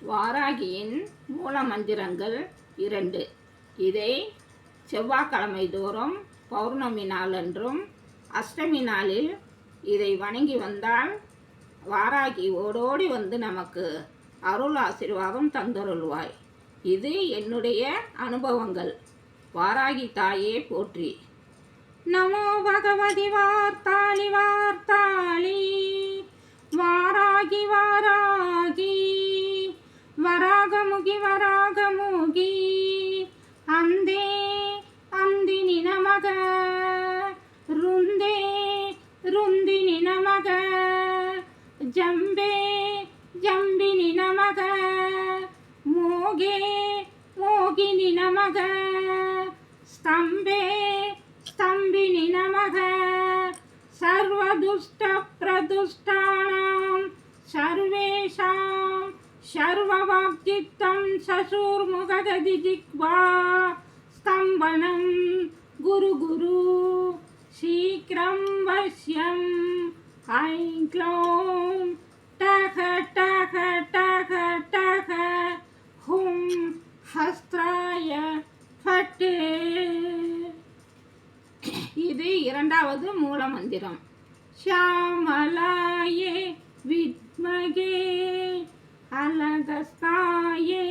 வாராகியின் மூல மந்திரங்கள் 2. இதை செவ்வாய்க்கிழமை தோறும் பௌர்ணமி நாளன்றும் அஷ்டமி நாளில் இதை வணங்கி வந்தால் வாராகி ஓடோடி வந்து நமக்கு அருள் ஆசீர்வாதம் தந்தருள்வாய். இது என்னுடைய அனுபவங்கள். வாராகி தாயே போற்றி. நமோ பகவதி வார்த்தாளி வார்த்தாளி வாராகி வாராகி வராகமுகி வராகமுகி அந்தே அந்தினி நமக ருந்தே ருந்தினி நமக ஜம்பே ஜம்பினி நமக மோகே மோகினி நமக ஸ்தம்பே ஸ்தம்பினி நமக சர்வதுஷ்ட பிரதுஷ்டானாம் சர்வேஷாம் சர்வவாக்தித்தம் சசூர்முகததி ஜிக்வா ஸ்தம்பனம் குரு குரு சீக்கிரம் வஷ்யம் ஐம் க்ளோம் டக டக டக டக ஹும் ஹஸ்திராய ஃபட்டே. இது 2வது மூல மந்திரம். ஷாமலாயே வித்மகே அலகஸ்தாயே